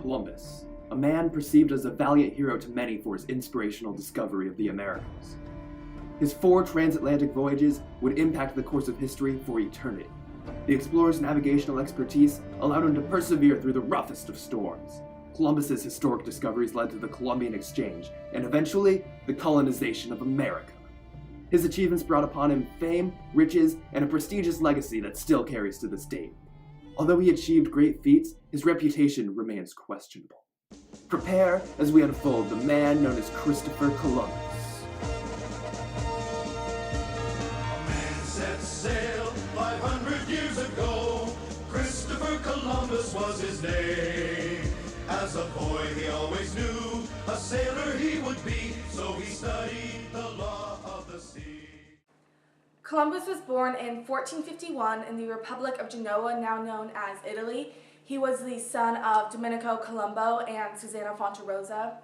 Columbus, a man perceived as a valiant hero to many for his inspirational discovery of the Americas. His 4 transatlantic voyages would impact the course of history for eternity. The explorer's navigational expertise allowed him to persevere through the roughest of storms. Columbus's historic discoveries led to the Columbian Exchange, and eventually, the colonization of America. His achievements brought upon him fame, riches, and a prestigious legacy that still carries to this date. Although he achieved great feats, his reputation remains questionable. Prepare as we unfold the man known as Christopher Columbus. A man set sail 500 years ago. Christopher Columbus was his name. As a boy he always knew a sailor he would be, so he studied the law of the sea. Columbus was born in 1451 in the Republic of Genoa, now known as Italy. He was the son of Domenico Colombo and Susanna Fonterosa.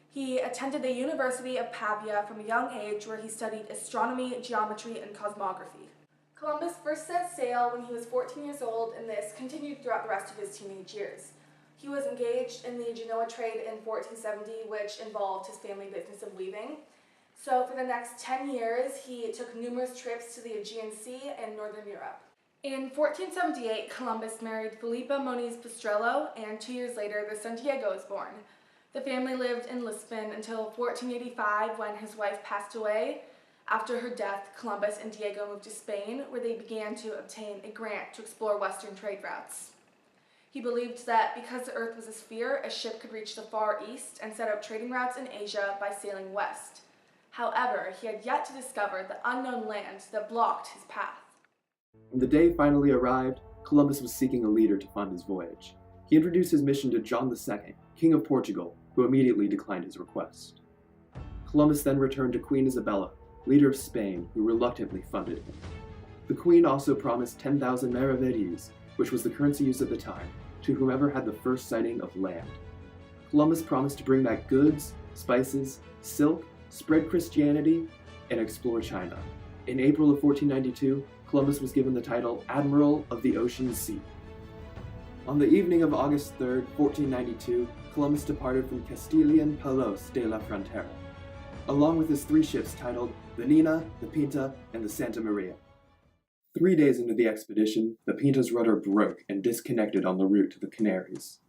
He attended the University of Pavia from a young age, where he studied astronomy, geometry, and cosmography. Columbus first set sail when he was 14 years old, and this continued throughout the rest of his teenage years. He was engaged in the Genoa trade in 1470, which involved his family business of weaving. So for the next 10 years, he took numerous trips to the Aegean Sea and Northern Europe. In 1478, Columbus married Filipa Moniz Pastrello, and 2 years later, their son Diego was born. The family lived in Lisbon until 1485, when his wife passed away. After her death, Columbus and Diego moved to Spain, where they began to obtain a grant to explore Western trade routes. He believed that because the Earth was a sphere, a ship could reach the Far East and set up trading routes in Asia by sailing west. However, he had yet to discover the unknown land that blocked his path. When the day finally arrived, Columbus was seeking a leader to fund his voyage. He introduced his mission to John II, King of Portugal, who immediately declined his request. Columbus then returned to Queen Isabella, leader of Spain, who reluctantly funded him. The Queen also promised 10,000 maravedis, which was the currency used at the time, to whomever had the first sighting of land. Columbus promised to bring back goods, spices, silk, spread Christianity, and explore China. In April of 1492, Columbus was given the title Admiral of the Ocean Sea. On the evening of August 3, 1492, Columbus departed from Castilian Palos de la Frontera, along with his 3 ships titled the Nina, the Pinta, and the Santa Maria. 3 days into the expedition, the Pinta's rudder broke and disconnected on the route to the Canaries.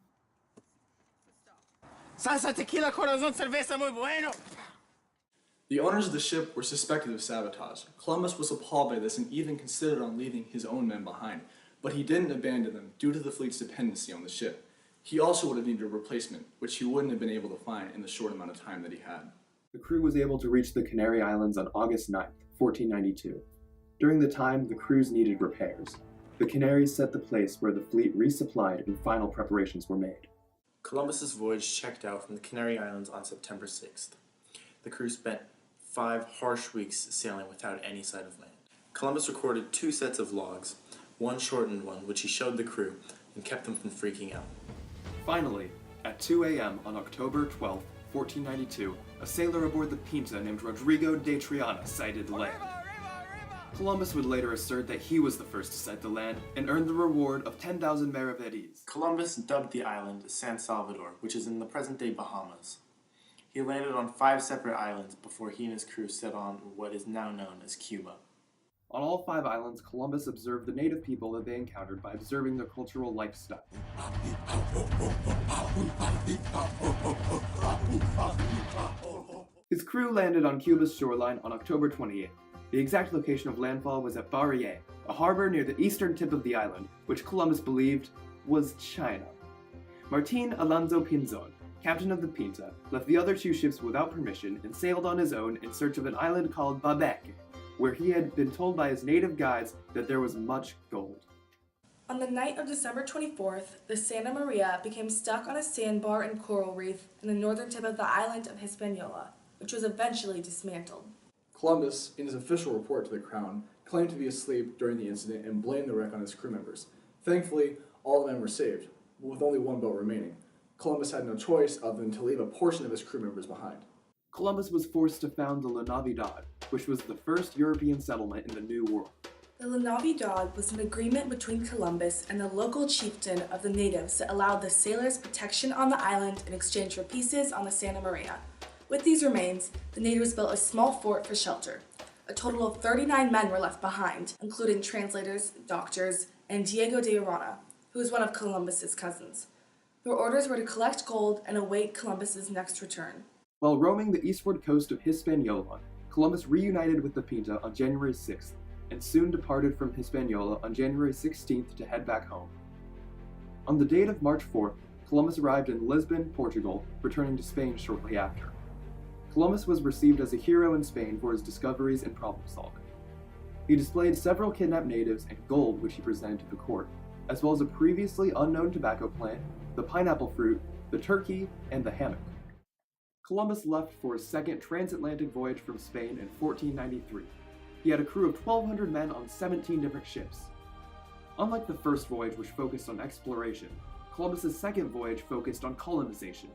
Salsa, tequila, corazon, cerveza, muy bueno. The owners of the ship were suspected of sabotage. Columbus was appalled by this and even considered on leaving his own men behind, but he didn't abandon them due to the fleet's dependency on the ship. He also would have needed a replacement, which he wouldn't have been able to find in the short amount of time that he had. The crew was able to reach the Canary Islands on August 9, 1492. During the time, the cruise needed repairs. The Canaries set the place where the fleet resupplied and final preparations were made. Columbus's voyage checked out from the Canary Islands on September 6th. The crew spent 5 harsh weeks sailing without any sight of land. Columbus recorded 2 sets of logs, one shortened one which he showed the crew and kept them from freaking out. Finally, at 2 a.m. on October 12, 1492, a sailor aboard the Pinta named Rodrigo de Triana sighted land. Columbus would later assert that he was the first to sight the land and earned the reward of 10,000 maravedis. Columbus dubbed the island San Salvador, which is in the present-day Bahamas. He landed on 5 separate islands before he and his crew set on what is now known as Cuba. On all 5 islands, Columbus observed the native people that they encountered by observing their cultural lifestyle. His crew landed on Cuba's shoreline on October 28th. The exact location of landfall was at Barrier, a harbor near the eastern tip of the island, which Columbus believed was China. Martin Alonso Pinzon, captain of the Pinta, left the other 2 ships without permission and sailed on his own in search of an island called Babec, where he had been told by his native guides that there was much gold. On the night of December 24th, the Santa Maria became stuck on a sandbar and coral reef in the northern tip of the island of Hispaniola, which was eventually dismantled. Columbus, in his official report to the Crown, claimed to be asleep during the incident and blamed the wreck on his crew members. Thankfully, all the men were saved, but with only 1 boat remaining. Columbus had no choice other than to leave a portion of his crew members behind. Columbus was forced to found the La Navidad, which was the first European settlement in the New World. The Navidad was an agreement between Columbus and the local chieftain of the natives that allowed the sailors protection on the island in exchange for pieces on the Santa Maria. With these remains, the natives built a small fort for shelter. A total of 39 men were left behind, including translators, doctors, and Diego de Arana, who was one of Columbus's cousins. Their orders were to collect gold and await Columbus's next return. While roaming the eastward coast of Hispaniola, Columbus reunited with the Pinta on January 6th and soon departed from Hispaniola on January 16th to head back home. On the date of March 4th, Columbus arrived in Lisbon, Portugal, returning to Spain shortly after. Columbus was received as a hero in Spain for his discoveries and problem-solving. He displayed several kidnapped natives and gold which he presented to the court, as well as a previously unknown tobacco plant, the pineapple fruit, the turkey, and the hammock. Columbus left for his second transatlantic voyage from Spain in 1493. He had a crew of 1,200 men on 17 different ships. Unlike the first voyage, which focused on exploration, Columbus's second voyage focused on colonization.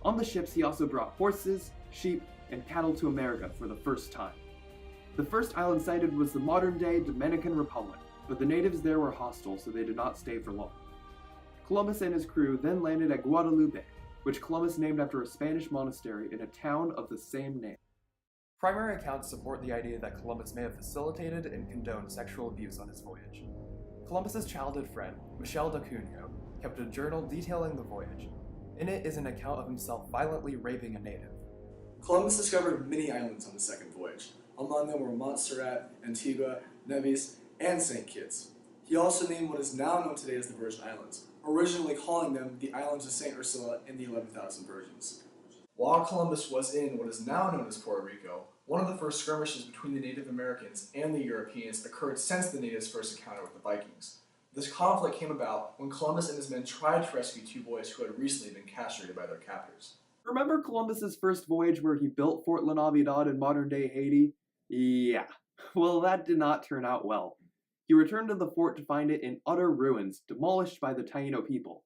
On the ships, he also brought horses, sheep, and cattle to America for the first time. The first island sighted was the modern-day Dominican Republic, but the natives there were hostile, so they did not stay for long. Columbus and his crew then landed at Guadalupe, which Columbus named after a Spanish monastery in a town of the same name. Primary accounts support the idea that Columbus may have facilitated and condoned sexual abuse on his voyage. Columbus's childhood friend, Michel de Cuneo, kept a journal detailing the voyage. In it is an account of himself violently raping a native. Columbus discovered many islands on the second voyage. Among them were Montserrat, Antigua, Nevis, and St. Kitts. He also named what is now known today as the Virgin Islands, originally calling them the Islands of St. Ursula and the 11,000 Virgins. While Columbus was in what is now known as Puerto Rico, one of the first skirmishes between the Native Americans and the Europeans occurred since the natives' first encounter with the Vikings. This conflict came about when Columbus and his men tried to rescue two boys who had recently been castrated by their captors. Remember Columbus's first voyage where he built Fort La Navidad in modern-day Haiti? Yeah, well, that did not turn out well. He returned to the fort to find it in utter ruins, demolished by the Taino people.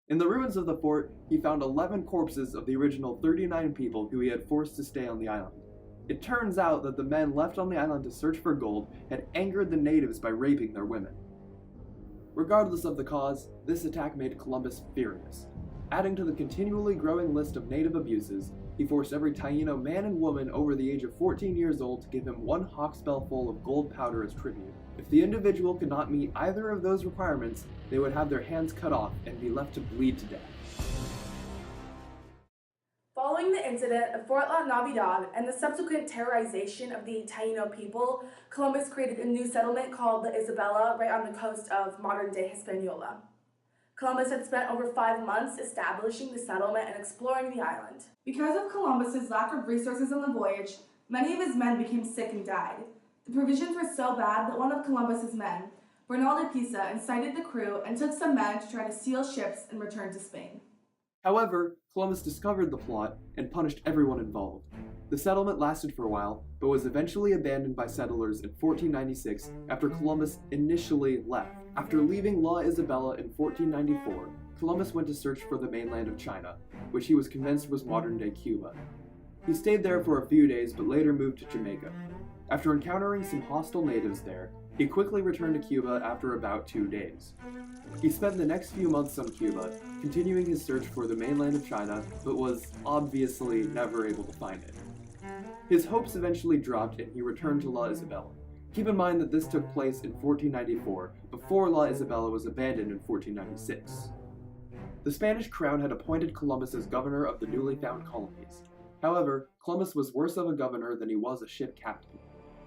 In the ruins of the fort, he found 11 corpses of the original 39 people who he had forced to stay on the island. It turns out that the men left on the island to search for gold had angered the natives by raping their women. Regardless of the cause, this attack made Columbus furious. Adding to the continually growing list of native abuses, he forced every Taino man and woman over the age of 14 years old to give him one hawksbill full of gold powder as tribute. If the individual could not meet either of those requirements, they would have their hands cut off and be left to bleed to death. Following the incident of Fort La Navidad and the subsequent terrorization of the Taino people, Columbus created a new settlement called the Isabela right on the coast of modern-day Hispaniola. Columbus had spent over 5 months establishing the settlement and exploring the island. Because of Columbus's lack of resources on the voyage, many of his men became sick and died. The provisions were so bad that one of Columbus's men, Bernal de Pisa, incited the crew and took some men to try to steal ships and return to Spain. However, Columbus discovered the plot and punished everyone involved. The settlement lasted for a while, but was eventually abandoned by settlers in 1496 after Columbus initially left. After leaving La Isabela in 1494, Columbus went to search for the mainland of China, which he was convinced was modern-day Cuba. He stayed there for a few days but later moved to Jamaica. After encountering some hostile natives there, he quickly returned to Cuba after about 2 days. He spent the next few months on Cuba, continuing his search for the mainland of China, but was obviously never able to find it. His hopes eventually dropped and he returned to La Isabela. Keep in mind that this took place in 1494, before La Isabela was abandoned in 1496. The Spanish crown had appointed Columbus as governor of the newly found colonies. However, Columbus was worse of a governor than he was a ship captain.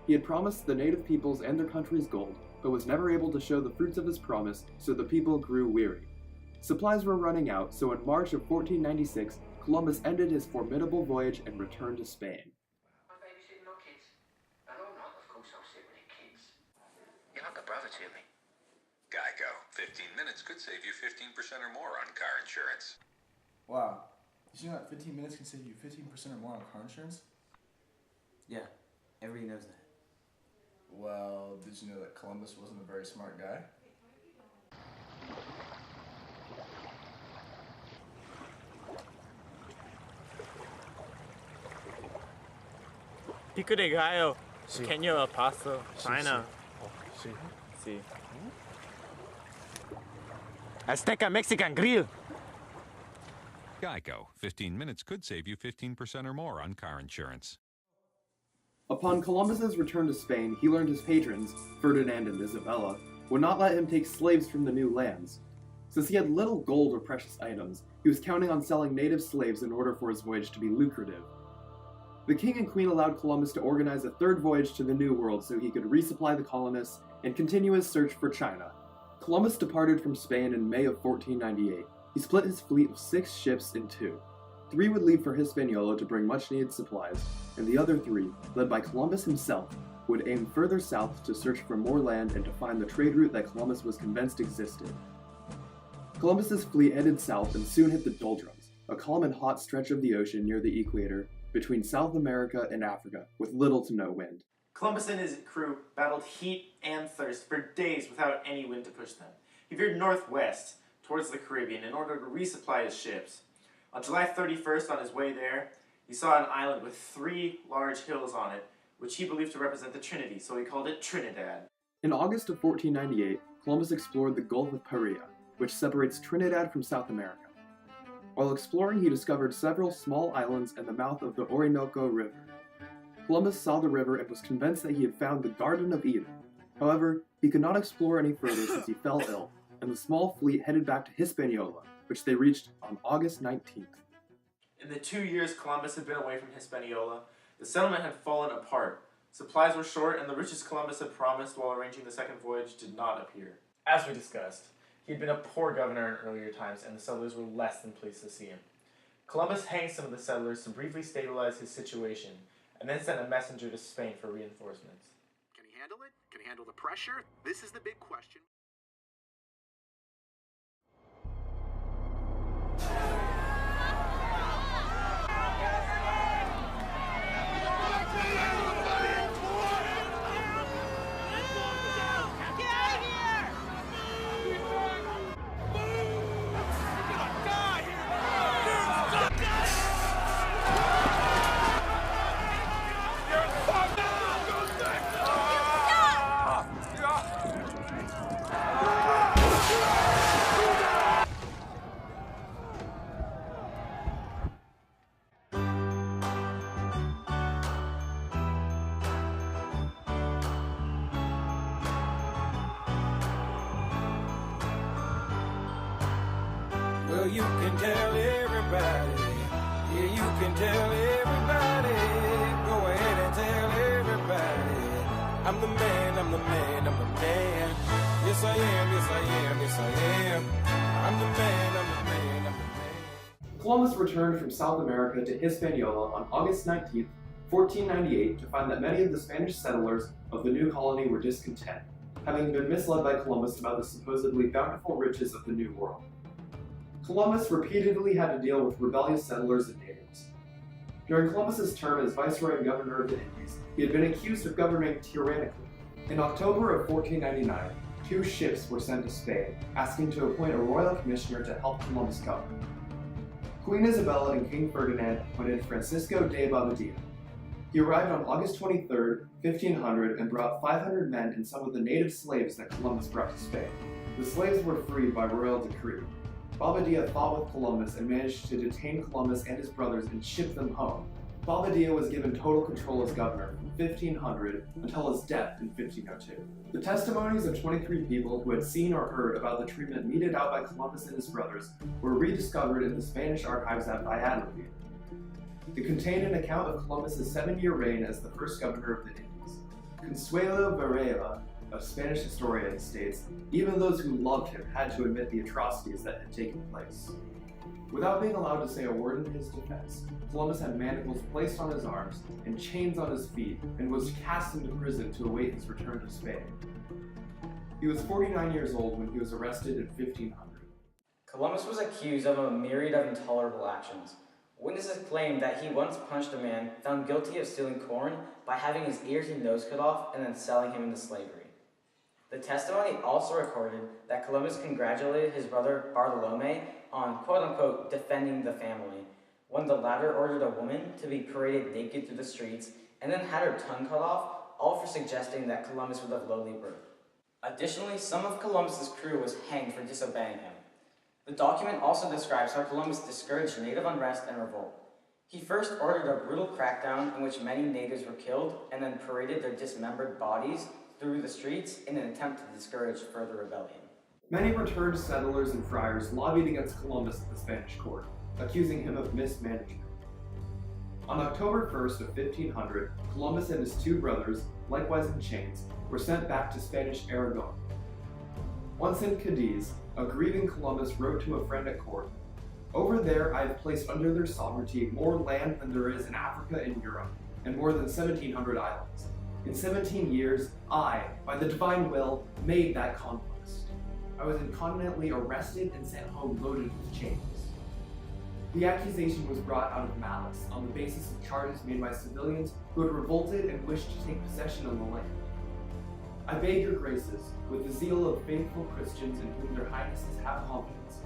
He had promised the native peoples and their countries gold, but was never able to show the fruits of his promise, so the people grew weary. Supplies were running out, so in March of 1496, Columbus ended his formidable voyage and returned to Spain. I'm babysitting my kids. And all night, of course, I'll sit with the kids. You're like a brother to me. Geico. 15 minutes could save you 15% or more on car insurance. Wow. Did you know that 15 minutes can save you 15% or more on car insurance? Yeah, everybody knows that. Well, did you know that Columbus wasn't a very smart guy? Pico de gallo, pequeño el paso, China. See. Azteca Mexican Grill. Geico. 15 minutes could save you 15% or more on car insurance. Upon Columbus's return to Spain, he learned his patrons, Ferdinand and Isabella, would not let him take slaves from the new lands. Since he had little gold or precious items, he was counting on selling native slaves in order for his voyage to be lucrative. The king and queen allowed Columbus to organize a third voyage to the New World so he could resupply the colonists and continue his search for China. Columbus departed from Spain in May of 1498. He split his fleet of 6 ships in 2. 3 would leave for Hispaniola to bring much-needed supplies, and the other 3, led by Columbus himself, would aim further south to search for more land and to find the trade route that Columbus was convinced existed. Columbus's fleet headed south and soon hit the doldrums, a calm and hot stretch of the ocean near the equator between South America and Africa, with little to no wind. Columbus and his crew battled heat and thirst for days without any wind to push them. He veered northwest towards the Caribbean in order to resupply his ships. On July 31st, on his way there, he saw an island with 3 large hills on it, which he believed to represent the Trinity, so he called it Trinidad. In August of 1498, Columbus explored the Gulf of Paria, which separates Trinidad from South America. While exploring, he discovered several small islands and the mouth of the Orinoco River. Columbus saw the river and was convinced that he had found the Garden of Eden. However, he could not explore any further since he fell ill, and the small fleet headed back to Hispaniola, which they reached on August 19th. In the 2 years Columbus had been away from Hispaniola, the settlement had fallen apart. Supplies were short, and the riches Columbus had promised while arranging the second voyage did not appear. As we discussed, he had been a poor governor in earlier times, and the settlers were less than pleased to see him. Columbus hanged some of the settlers to briefly stabilize his situation, and then sent a messenger to Spain for reinforcements. Can he handle it? Can he handle the pressure? This is the big question. Well, you can tell everybody. Yeah, you can tell everybody. Go ahead and tell everybody. I'm the man, I'm the man, I'm the man. Yes, I am, yes, I am, yes, I am. I'm the man, I'm the man, I'm the man. Columbus returned from South America to Hispaniola on August 19th, 1498, to find that many of the Spanish settlers of the new colony were discontent, having been misled by Columbus about the supposedly bountiful riches of the New World. Columbus repeatedly had to deal with rebellious settlers and natives. During Columbus's term as Viceroy and Governor of the Indies, he had been accused of governing tyrannically. In October of 1499, 2 ships were sent to Spain, asking to appoint a royal commissioner to help Columbus govern. Queen Isabella and King Ferdinand appointed Francisco de Bobadilla. He arrived on August 23, 1500, and brought 500 men and some of the native slaves that Columbus brought to Spain. The slaves were freed by royal decree. Bobadilla fought with Columbus and managed to detain Columbus and his brothers and ship them home. Bobadilla was given total control as governor from 1500 until his death in 1502. The testimonies of 23 people who had seen or heard about the treatment meted out by Columbus and his brothers were rediscovered in the Spanish archives at Valladolid. They contained an account of Columbus's 7-year reign as the first governor of the Indies. Consuelo Varela, a Spanish historian, states, even those who loved him had to admit the atrocities that had taken place. Without being allowed to say a word in his defense, Columbus had manacles placed on his arms and chains on his feet and was cast into prison to await his return to Spain. He was 49 years old when he was arrested in 1500. Columbus was accused of a myriad of intolerable actions. Witnesses claim that he once punched a man found guilty of stealing corn by having his ears and nose cut off and then selling him into slavery. The testimony also recorded that Columbus congratulated his brother Bartolome on quote-unquote defending the family, when the latter ordered a woman to be paraded naked through the streets and then had her tongue cut off, all for suggesting that Columbus was of lowly birth. Additionally, some of Columbus's crew was hanged for disobeying him. The document also describes how Columbus discouraged native unrest and revolt. He first ordered a brutal crackdown in which many natives were killed and then paraded their dismembered bodies through the streets in an attempt to discourage further rebellion. Many returned settlers and friars lobbied against Columbus at the Spanish court, accusing him of mismanagement. On October 1st of 1500, Columbus and his two brothers, likewise in chains, were sent back to Spanish Aragon. Once in Cadiz, a grieving Columbus wrote to a friend at court, "Over there I have placed under their sovereignty more land than there is in Africa and Europe, and more than 1,700 islands. In 17 years, I, by the divine will, made that conquest. I was incontinently arrested and sent home loaded with chains." The accusation was brought out of malice on the basis of charges made by civilians who had revolted and wished to take possession of the land. "I beg your graces, with the zeal of faithful Christians in whom their highnesses have confidence,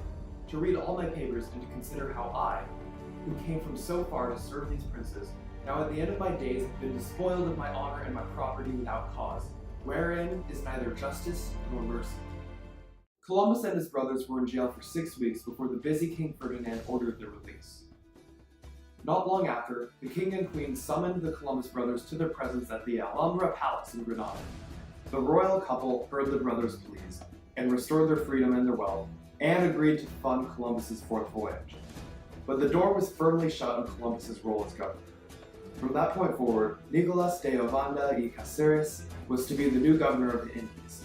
to read all my papers and to consider how I, who came from so far to serve these princes, now at the end of my days have been despoiled of my honor and my property without cause, wherein is neither justice nor mercy." Columbus and his brothers were in jail for 6 weeks before the busy King Ferdinand ordered their release. Not long after, the king and queen summoned the Columbus brothers to their presence at the Alhambra Palace in Granada. The royal couple heard the brothers' pleas and restored their freedom and their wealth, and agreed to fund Columbus's fourth voyage. But the door was firmly shut on Columbus's role as governor. From that point forward, Nicolas de Ovanda y Cáceres was to be the new governor of the Indies.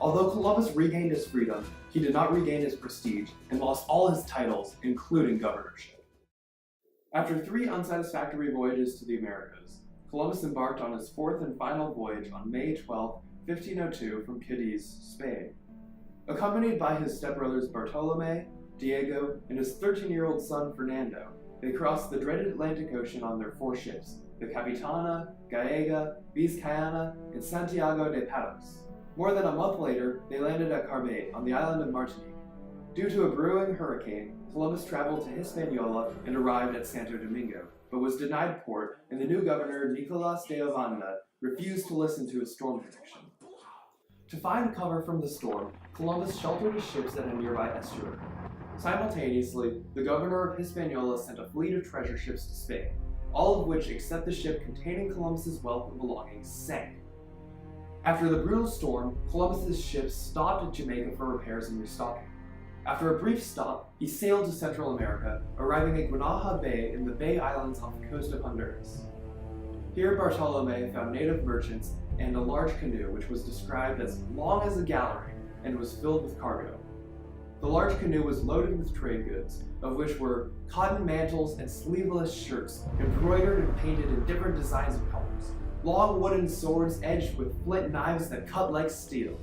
Although Columbus regained his freedom, he did not regain his prestige and lost all his titles, including governorship. After 3 unsatisfactory voyages to the Americas, Columbus embarked on his fourth and final voyage on May 12, 1502 from Cadiz, Spain. Accompanied by his stepbrothers Bartolome, Diego, and his 13-year-old son Fernando, they crossed the dreaded Atlantic Ocean on their 4 ships, the Capitana, Gallega, Vizcayana, and Santiago de Palos. More than a month later, they landed at Carbet on the island of Martinique. Due to a brewing hurricane, Columbus traveled to Hispaniola and arrived at Santo Domingo, but was denied port, and the new governor, Nicolas de Ovanda, refused to listen to his storm prediction. To find cover from the storm, Columbus sheltered his ships at a nearby estuary. Simultaneously, the governor of Hispaniola sent a fleet of treasure ships to Spain, all of which, except the ship containing Columbus's wealth and belongings, sank. After the brutal storm, Columbus's ships stopped at Jamaica for repairs and restocking. After a brief stop, he sailed to Central America, arriving at Guanaja Bay in the Bay Islands off the coast of Honduras. Here Bartolome found native merchants and a large canoe which was described as long as a gallery and was filled with cargo. The large canoe was loaded with trade goods, of which were cotton mantles and sleeveless shirts embroidered and painted in different designs and colors, long wooden swords edged with flint knives that cut like steel.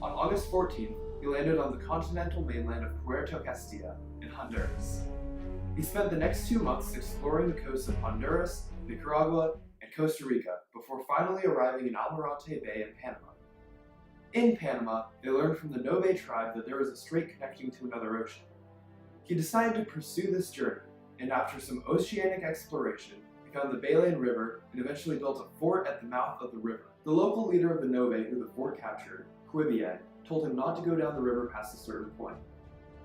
On August 14th, he landed on the continental mainland of Puerto Castilla in Honduras. He spent the next 2 months exploring the coasts of Honduras, Nicaragua, and Costa Rica before finally arriving in Almirante Bay in Panama. In Panama, they learned from the Nobe tribe that there was a strait connecting to another ocean. He decided to pursue this journey, and after some oceanic exploration, he found the Baleine River and eventually built a fort at the mouth of the river. The local leader of the Nobe who the fort captured, Quibian, told him not to go down the river past a certain point.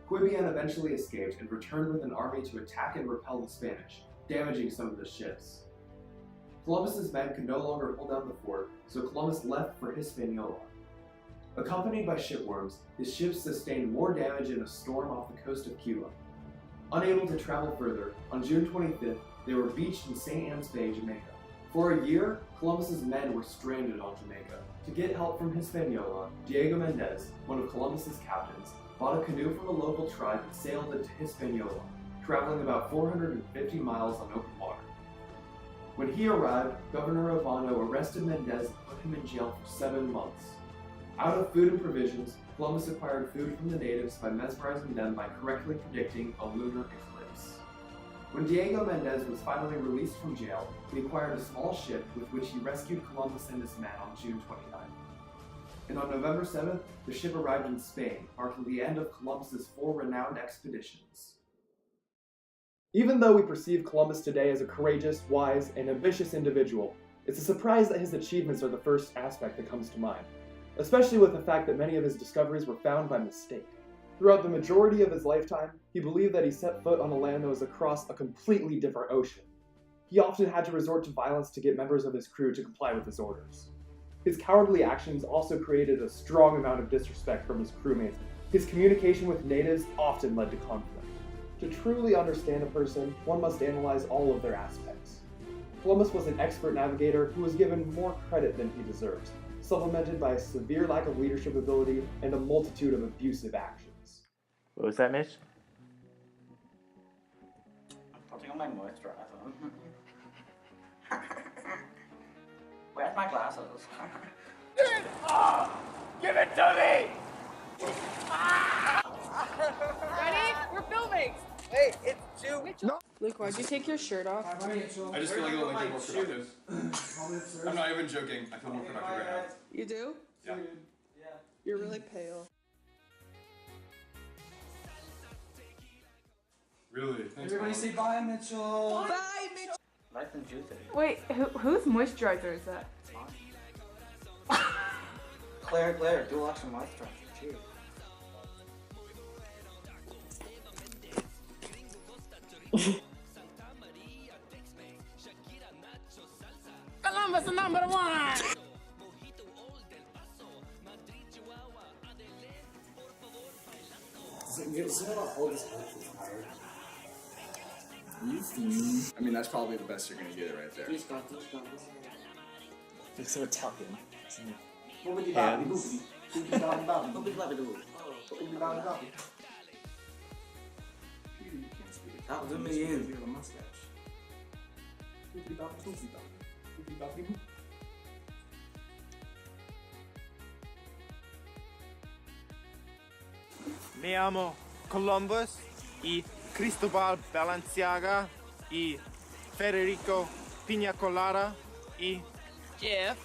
Quibian eventually escaped and returned with an army to attack and repel the Spanish, damaging some of the ships. Columbus's men could no longer hold down the fort, so Columbus left for Hispaniola. Accompanied by shipworms, his ships sustained more damage in a storm off the coast of Cuba. Unable to travel further, on June 25th, they were beached in St. Anne's Bay, Jamaica. For a year, Columbus's men were stranded on Jamaica. To get help from Hispaniola, Diego Mendez, one of Columbus's captains, bought a canoe from a local tribe and sailed it to Hispaniola, traveling about 450 miles on open water. When he arrived, Governor Ovando arrested Mendez and put him in jail for 7 months. Out of food and provisions, Columbus acquired food from the natives by mesmerizing them by correctly predicting a lunar eclipse. When Diego Mendez was finally released from jail, he acquired a small ship with which he rescued Columbus and his men on June 29th. And on November 7th, the ship arrived in Spain, marking the end of Columbus's 4 renowned expeditions. Even though we perceive Columbus today as a courageous, wise, and ambitious individual, it's a surprise that his achievements are the first aspect that comes to mind. especially with the fact that many of his discoveries were found by mistake. Throughout the majority of his lifetime, he believed that he set foot on a land that was across a completely different ocean. He often had to resort to violence to get members of his crew to comply with his orders. His cowardly actions also created a strong amount of disrespect from his crewmates. His communication with natives often led to conflict. To truly understand a person, one must analyze all of their aspects. Columbus was an expert navigator who was given more credit than he deserves, supplemented by a severe lack of leadership ability and a multitude of abusive actions. What was that, Mitch? I'm putting on my moisturizer. Where's my glasses? Give it to me! Ready? We're filming! Hey, it's two. No. Luke, why'd you take your shirt off? I just feel like it'll make it more productive. I'm not even joking. I feel more productive right now. You do? Yeah. You're really pale. Really? Thanks, Everybody say bye, Mitchell. Bye, Mitchell. Nice and juicy. Wait, whose moisturizer is that? Claire, do extra moisturizer. Cheers. Columbus is #1! I mean, that's probably the best you're gonna get it right there. It's so Italian. That was me, you. Mi amo Columbus y Cristobal Balenciaga y Federico Pina Colada y Jeff.